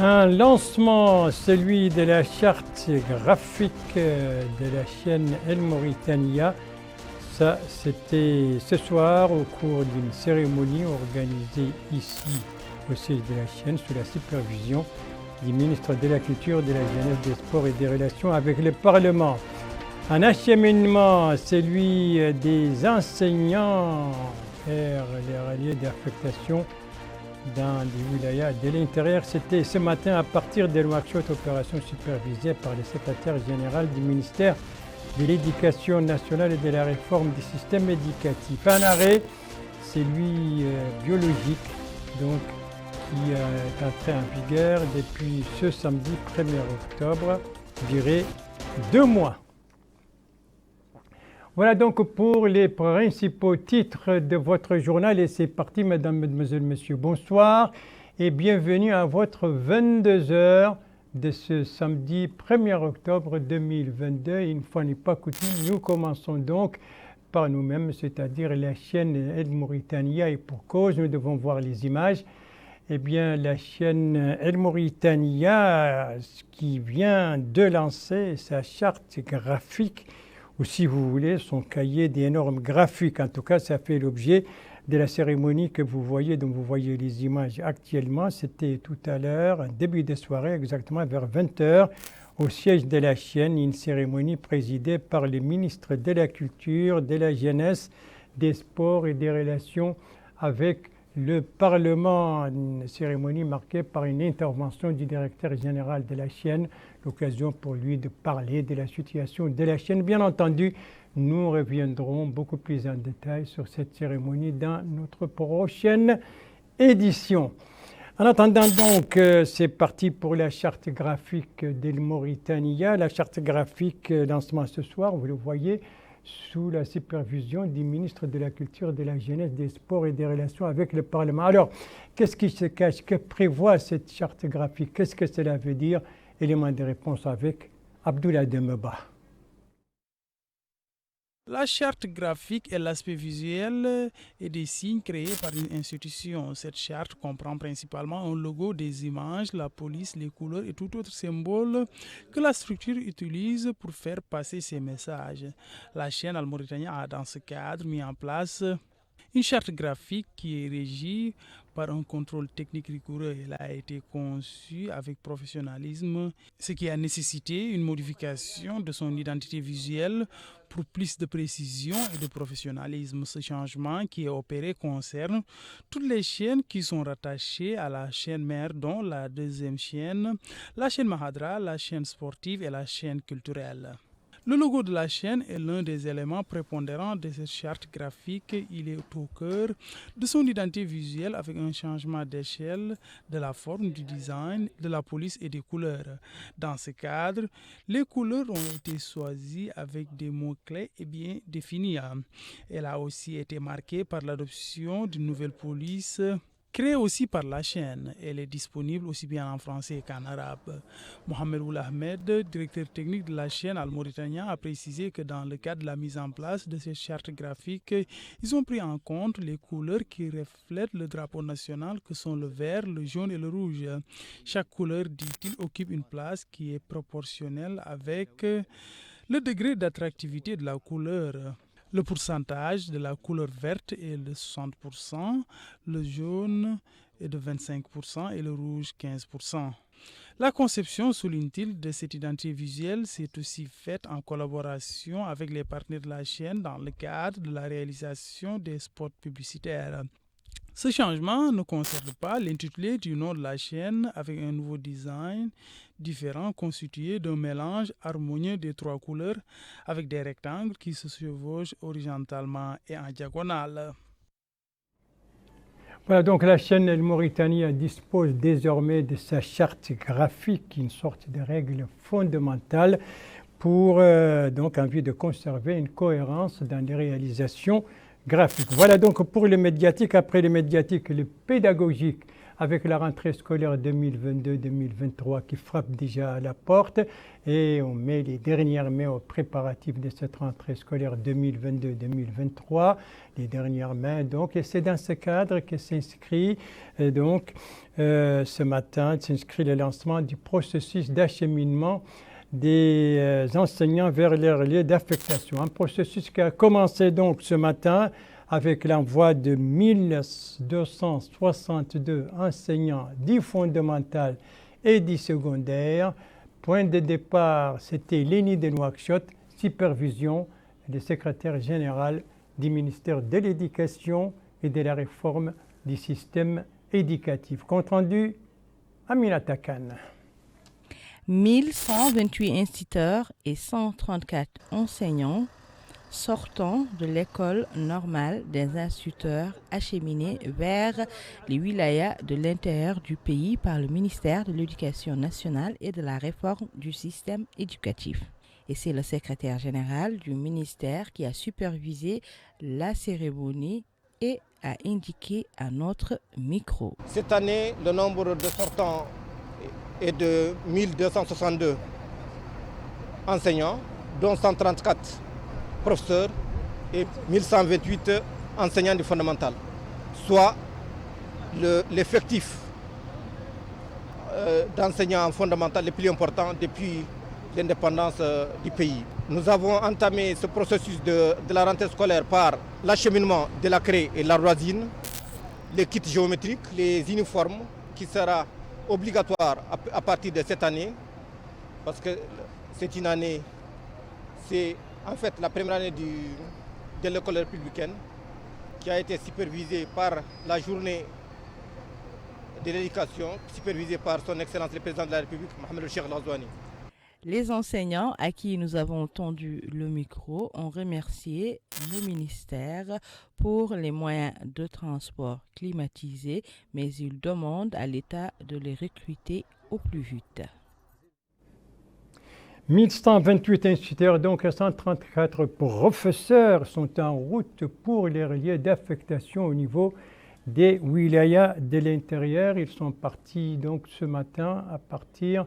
Un lancement, celui de la charte graphique de la chaîne El Mauritania. Ça, c'était ce soir au cours d'une cérémonie organisée ici au siège de la chaîne sous la supervision du ministre de la Culture, de la Jeunesse, des Sports et des Relations avec le Parlement. Un acheminement, celui des enseignants vers les ralliés d'affectation dans les wilayas de l'intérieur. C'était ce matin à partir de Nouakchott, opération supervisée par le secrétaire général du ministère de l'Éducation nationale et de la réforme du système éducatif. Un arrêt, celui biologique, donc, qui est entré en vigueur depuis ce samedi 1er octobre, durée 2 mois. Voilà donc pour les principaux titres de votre journal et c'est parti mesdames, mesdemoiselles, messieurs. Bonsoir et bienvenue à votre 22h de ce samedi 1er octobre 2022. Une fois n'est pas coutume, nous commençons donc par nous-mêmes, c'est-à-dire la chaîne El Mauritania et pour cause, nous devons voir les images. Eh bien, la chaîne El Mauritania qui vient de lancer sa charte graphique ou si vous voulez, son cahier d'énormes graphiques. En tout cas, ça fait l'objet de la cérémonie que vous voyez, dont vous voyez les images actuellement. C'était tout à l'heure, début de soirée, exactement vers 20h, au siège de la chaîne, une cérémonie présidée par le ministre de la Culture, de la Jeunesse, des Sports et des Relations avec le Parlement, une cérémonie marquée par une intervention du directeur général de la chaîne, l'occasion pour lui de parler de la situation de la chaîne. Bien entendu, nous reviendrons beaucoup plus en détail sur cette cérémonie dans notre prochaine édition. En attendant donc, c'est parti pour la charte graphique d'El Mauritania. La charte graphique, lancement ce soir, vous le voyez, sous la supervision du ministre de la Culture, de la Jeunesse, des Sports et des Relations avec le Parlement. Alors, qu'est-ce qui se cache? Que prévoit cette charte graphique? Qu'est-ce que cela veut dire? Élément de réponse avec Abdoulaye Demeba. La charte graphique est l'aspect visuel et des signes créés par une institution. Cette charte comprend principalement un logo, des images, la police, les couleurs et tout autre symbole que la structure utilise pour faire passer ses messages. La chaîne Al Mauritania a dans ce cadre mis en place une charte graphique qui est régie par un contrôle technique rigoureux. Elle a été conçue avec professionnalisme, ce qui a nécessité une modification de son identité visuelle pour plus de précision et de professionnalisme. Ce changement qui est opéré concerne toutes les chaînes qui sont rattachées à la chaîne mère, dont la deuxième chaîne, la chaîne Mahadra, la chaîne sportive et la chaîne culturelle. Le logo de la chaîne est l'un des éléments prépondérants de cette charte graphique. Il est au cœur de son identité visuelle avec un changement d'échelle de la forme, du design, de la police et des couleurs. Dans ce cadre, les couleurs ont été choisies avec des mots-clés et bien définis. Elle a aussi été marquée par l'adoption d'une nouvelle police créée aussi par la chaîne. Elle est disponible aussi bien en français qu'en arabe. Mohamed Ould Ahmed, directeur technique de la chaîne Al Mauritania, a précisé que dans le cadre de la mise en place de cette charte graphique, ils ont pris en compte les couleurs qui reflètent le drapeau national que sont le vert, le jaune et le rouge. Chaque couleur, dit-il, occupe une place qui est proportionnelle avec le degré d'attractivité de la couleur. Le pourcentage de la couleur verte est de 60%, le jaune est de 25% et le rouge 15%. La conception, souligne-t-il, de cette identité visuelle s'est aussi faite en collaboration avec les partenaires de la chaîne dans le cadre de la réalisation des spots publicitaires. Ce changement ne concerne pas l'intitulé du nom de la chaîne avec un nouveau design différent constitué d'un mélange harmonieux des 3 couleurs avec des rectangles qui se chevauchent horizontalement et en diagonale. Voilà, donc la chaîne El Mauritania dispose désormais de sa charte graphique, une sorte de règle fondamentale pour donc en vue de conserver une cohérence dans les réalisations graphiques. Voilà donc pour le médiatique. Après le médiatique, le pédagogique avec la rentrée scolaire 2022-2023 qui frappe déjà à la porte et on met les dernières mains aux préparatifs de cette rentrée scolaire 2022-2023, les dernières mains donc, et c'est dans ce cadre que s'inscrit ce matin s'inscrit le lancement du processus d'acheminement des enseignants vers leur lieu d'affectation. Un processus qui a commencé donc ce matin avec l'envoi de 1262 enseignants du fondamental et du secondaire. Point de départ, c'était Lénie de Nouakchott, supervision du secrétaire général du ministère de l'Éducation et de la réforme du système éducatif. Compte rendu, Aminata Khan. 1128 instituteurs et 134 enseignants sortant de l'école normale des instituteurs acheminés vers les wilayas de l'intérieur du pays par le ministère de l'Éducation nationale et de la réforme du système éducatif. Et c'est le secrétaire général du ministère qui a supervisé la cérémonie et a indiqué à notre micro. Cette année, le nombre de sortants est de 1262 enseignants, dont 134 professeurs et 1128 enseignants du fondamental, soit l'effectif d'enseignants en fondamental le plus important depuis l'indépendance du pays. Nous avons entamé ce processus de la rentrée scolaire par l'acheminement de la craie et de l'ardoisine, les kits géométriques, les uniformes qui sera obligatoire à partir de cette année, parce que c'est une année, c'est en fait la première année de l'école républicaine qui a été supervisée par la journée de l'éducation, supervisée par son Excellence le Président de la République, Mohamed El Cheikh El Ghazouani. Les enseignants à qui nous avons tendu le micro ont remercié le ministère pour les moyens de transport climatisés, mais ils demandent à l'État de les recruter au plus vite. 1128 instituteurs, donc 134 professeurs sont en route pour les lieux d'affectation au niveau des wilayas de l'intérieur. Ils sont partis donc ce matin à partir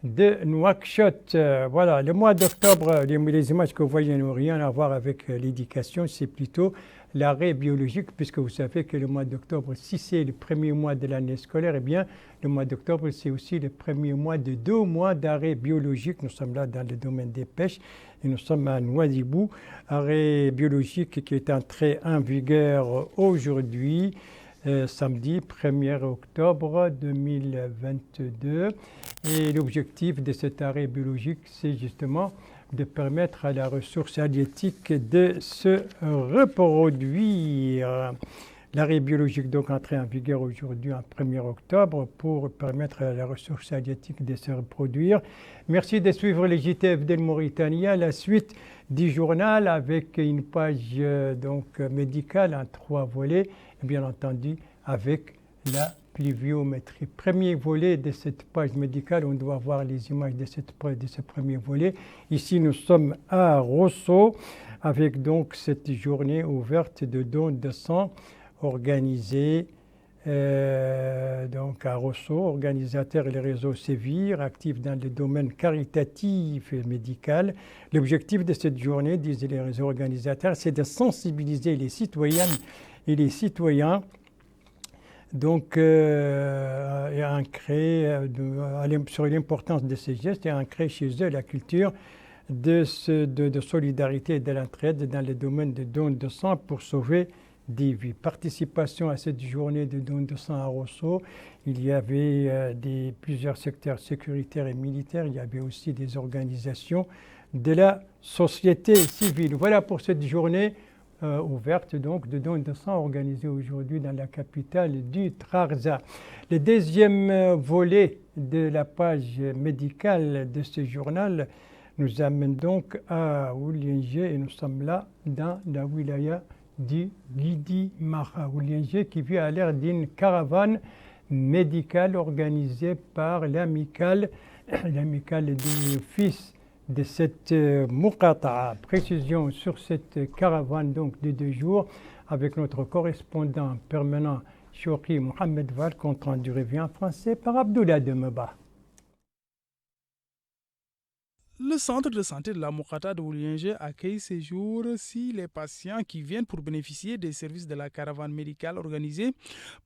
de Nouakchott. Voilà, le mois d'octobre, les images que vous voyez n'ont rien à voir avec l'éducation, c'est plutôt l'arrêt biologique, puisque vous savez que le mois d'octobre, si c'est le premier mois de l'année scolaire, eh bien, le mois d'octobre, c'est aussi le premier mois de 2 mois d'arrêt biologique. Nous sommes là dans le domaine des pêches et nous sommes à Nouadhibou, arrêt biologique qui est entré en vigueur aujourd'hui. Samedi 1er octobre 2022. Et l'objectif de cet arrêt biologique, c'est justement de permettre à la ressource halieutique de se reproduire. L'arrêt biologique donc entré en vigueur aujourd'hui en 1er octobre pour permettre à la ressource halieutique de se reproduire. Merci de suivre les JTF de Mauritanie. À la suite du journal avec une page médicale en 3 volets, et bien entendu avec la pluviométrie. Premier volet de cette page médicale, on doit voir les images de ce premier volet. Ici, nous sommes à Rosso avec donc cette journée ouverte de dons de sang organisée donc à Rosso, organisateur et le réseau Sévir, actif dans le domaine caritatif et médical. L'objectif de cette journée, disent les réseaux organisateurs, c'est de sensibiliser les citoyennes et les citoyens donc, sur l'importance de ces gestes et ancrer chez eux la culture de solidarité et de l'entraide dans le domaine de dons de sang pour sauver des vies. Participation à cette journée de dons de sang à Rosso, il y avait plusieurs secteurs sécuritaires et militaires, il y avait aussi des organisations de la société civile. Voilà pour cette journée ouverte donc de dons de sang organisée aujourd'hui dans la capitale du Trarza. Le deuxième volet de la page médicale de ce journal nous amène donc à Ouliengé et nous sommes là dans la wilaya du Guidi Maha. Ouliengé qui vit à l'ère d'une caravane médicale organisée par l'amicale des fils de cette Muqata'a. Précision sur cette caravane donc de 2 jours avec notre correspondant permanent Chouki Mohamed Val, compte rendu revue en français par Abdoulaye Demeba. Le centre de santé de la Mokata de Woulienge accueille ces jours-ci les patients qui viennent pour bénéficier des services de la caravane médicale organisée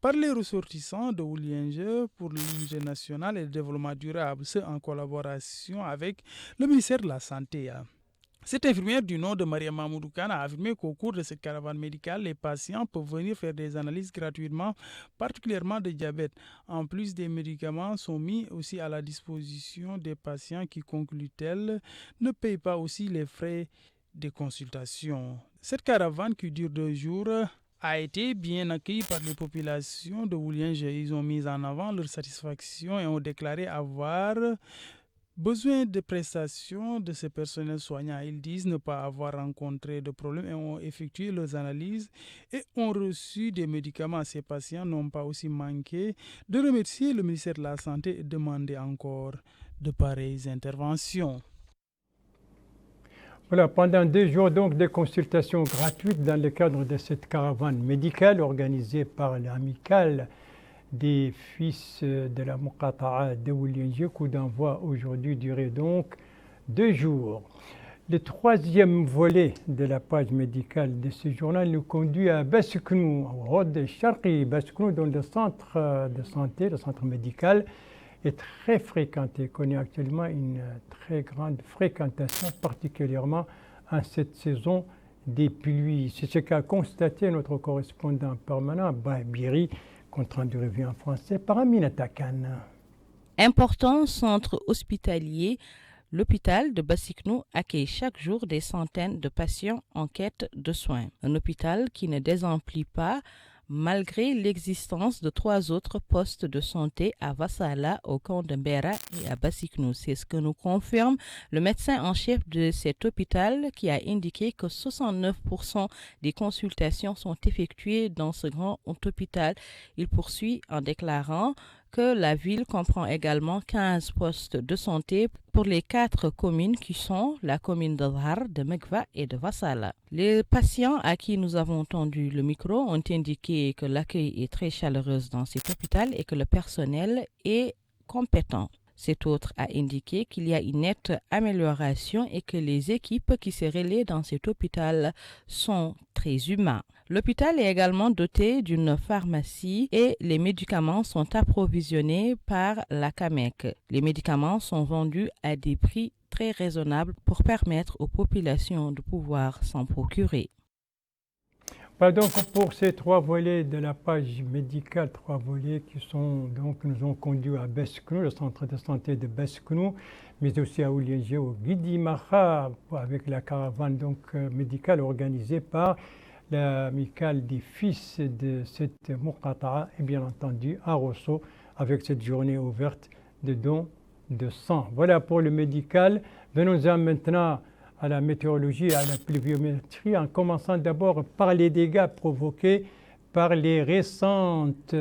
par les ressortissants de Woulienge pour l'unité nationale et le développement durable, ce en collaboration avec le ministère de la Santé. Cette infirmière du nom de Maria Mahmoudou Khan a affirmé qu'au cours de cette caravane médicale, les patients peuvent venir faire des analyses gratuitement, particulièrement de diabète. En plus, des médicaments sont mis aussi à la disposition des patients qui, conclut-elle, ne payent pas aussi les frais de consultation. Cette caravane qui dure 2 jours a été bien accueillie par les populations de Woulienge. Ils ont mis en avant leur satisfaction et ont déclaré avoir besoin de prestations de ces personnels soignants. Ils disent ne pas avoir rencontré de problème et ont effectué leurs analyses et ont reçu des médicaments. Ces patients n'ont pas aussi manqué de remercier le ministère de la Santé et demander encore de pareilles interventions. Voilà, pendant 2 jours, donc, des consultations gratuites dans le cadre de cette caravane médicale organisée par l'amicale des fils de la Mokata'a de Woulienge. Coup d'envoi aujourd'hui durait donc 2 jours. Le 3e volet de la page médicale de ce journal nous conduit à Basknou, au Rod Sharqi. Basknou, dont le centre de santé, le centre médical, est très fréquenté, connaît actuellement une très grande fréquentation, particulièrement en cette saison des pluies. C'est ce qu'a constaté notre correspondant permanent, Biri, compte rendu revue en français par Aminata Khan. Important centre hospitalier, l'hôpital de Basknou accueille chaque jour des centaines de patients en quête de soins. Un hôpital qui ne désemplit pas malgré l'existence de 3 autres postes de santé à Vassala, au camp de Mbera et à Basknou. C'est ce que nous confirme le médecin en chef de cet hôpital qui a indiqué que 69% des consultations sont effectuées dans ce grand hôpital. Il poursuit en déclarant que la ville comprend également 15 postes de santé pour les 4 communes qui sont la commune de Dhar, de Mekva et de Vassala. Les patients à qui nous avons tendu le micro ont indiqué que l'accueil est très chaleureux dans cet hôpital et que le personnel est compétent. Cet autre a indiqué qu'il y a une nette amélioration et que les équipes qui se relaient dans cet hôpital sont très humaines. L'hôpital est également doté d'une pharmacie et les médicaments sont approvisionnés par la CAMEC. Les médicaments sont vendus à des prix très raisonnables pour permettre aux populations de pouvoir s'en procurer. Voilà donc pour ces 3 volets de la page médicale, 3 volets qui nous ont conduits à Basknou, le centre de santé de Basknou, mais aussi à Woulienge, au Guidimaha, avec la caravane médicale organisée par l'amicale des fils de cette Mokata'a et bien entendu à Rosso avec cette journée ouverte de dons de sang. Voilà pour le médical. Venons-en maintenant à la météorologie et à la pluviométrie, en commençant d'abord par les dégâts provoqués par les récentes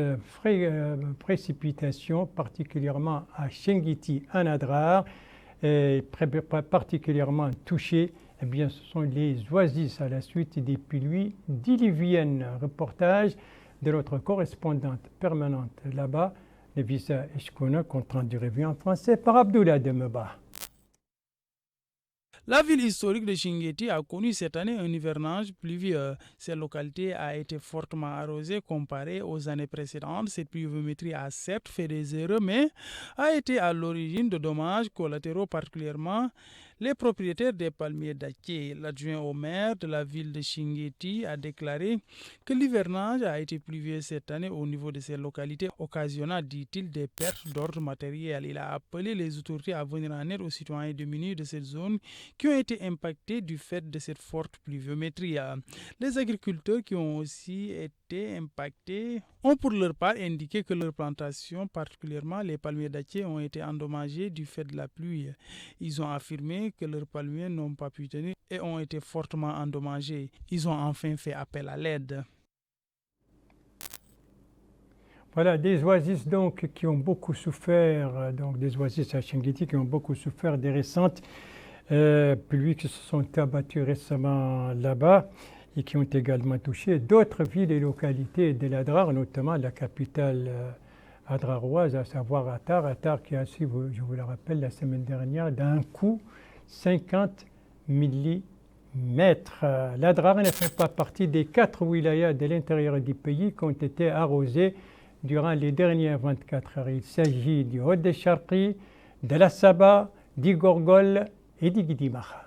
précipitations, particulièrement à Chenguiti, en Adrar, particulièrement touchés. Eh bien, ce sont les oasis à la suite des pluies diluviennes. Reportage de notre correspondante permanente là-bas, Levisa Eshkona, compte rendu revue en français par Abdoulaye Demeba. La ville historique de Chinguetti a connu cette année un hivernage pluvieux. Cette localité a été fortement arrosée comparée aux années précédentes. Cette pluviométrie a certes fait des erreurs, mais a été à l'origine de dommages collatéraux, particulièrement les propriétaires des palmiers dattiers. L'adjoint au maire de la ville de Chinguetti a déclaré que l'hivernage a été pluvieux cette année au niveau de ces localités, occasionnant, dit-il, des pertes d'ordre matériel. Il a appelé les autorités à venir en aide aux citoyens démunis de cette zone qui ont été impactés du fait de cette forte pluviométrie. Les agriculteurs qui ont aussi été impactés ont pour leur part indiqué que leurs plantations, particulièrement les palmiers dattiers, ont été endommagés du fait de la pluie. Ils ont affirmé que leurs palmiers n'ont pas pu tenir et ont été fortement endommagés. Ils ont enfin fait appel à l'aide. Voilà, des oasis donc qui ont beaucoup souffert, donc des oasis à Chinguetti qui ont beaucoup souffert des récentes pluies qui se sont abattues récemment là-bas. et qui ont également touché d'autres villes et localités de l'Adrar, notamment la capitale adraroise, à savoir Attar. Attar qui a su, je vous le rappelle, la semaine dernière, d'un coup 50 mm. L'Adrar ne fait pas partie des 4 wilayas de l'intérieur du pays qui ont été arrosés durant les dernières 24 heures. Il s'agit du Hod el-Sharqi, de la Saba, du Gorgol et du Gidi Maha.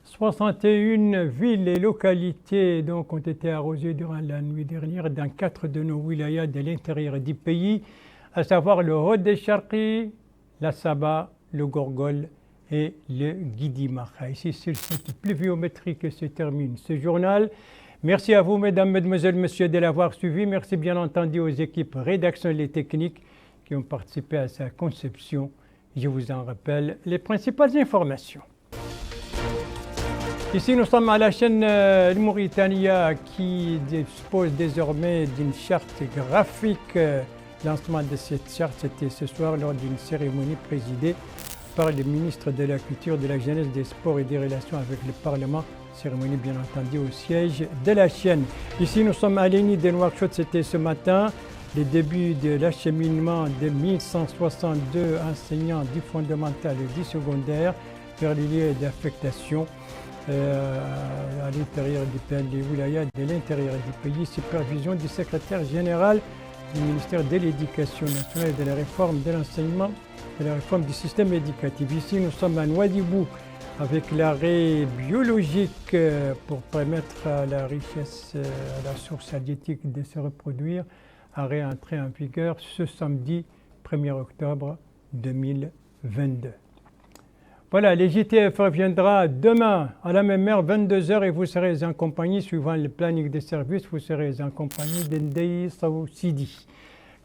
« 61 villes et localités donc, ont été arrosées durant la nuit dernière dans 4 de nos wilayas de l'intérieur du pays, à savoir le Hod el-Sharqi, la Saba, le Gorgol et le Gidi Maha. Ici, c'est cette pluviométrie que se termine ce journal. Merci à vous, mesdames, mesdemoiselles, messieurs, de l'avoir suivi. Merci bien entendu aux équipes rédaction et techniques qui ont participé à sa conception. Je vous en rappelle les principales informations. Ici, nous sommes à la chaîne Mauritania qui dispose désormais d'une charte graphique. Lancement de cette charte, c'était ce soir lors d'une cérémonie présidée par le ministre de la Culture, de la Jeunesse, des Sports et des Relations avec le Parlement. Cérémonie bien entendu au siège de la chaîne. Ici, nous sommes à l'ENI de Nouakchott, c'était ce matin. Le début de l'acheminement de 1162 enseignants du fondamental et du secondaire vers les lieux d'affectation à l'intérieur du pays, les wilayas de l'intérieur du pays, supervision du secrétaire général du ministère de l'Éducation nationale et de la réforme de l'enseignement, de la réforme du système éducatif. Ici, nous sommes à Nouadhibou avec l'arrêt biologique pour permettre à la richesse, à la source halieutique de se reproduire. Arrêt entré en vigueur ce samedi 1er octobre 2022. Voilà, les JTF reviendra demain à la même heure, 22h, et vous serez en compagnie, suivant le planning des services, vous serez en compagnie d'Ndei Sow Sidi.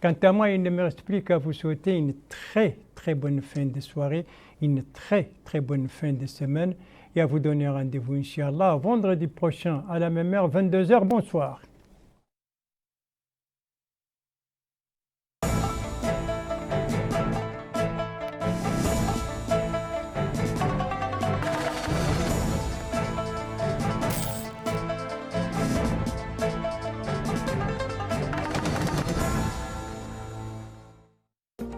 Quant à moi, il ne me reste plus qu'à vous souhaiter une très bonne fin de soirée, une très bonne fin de semaine, et à vous donner rendez-vous, Inch'Allah, vendredi prochain à la même heure, 22h. Bonsoir.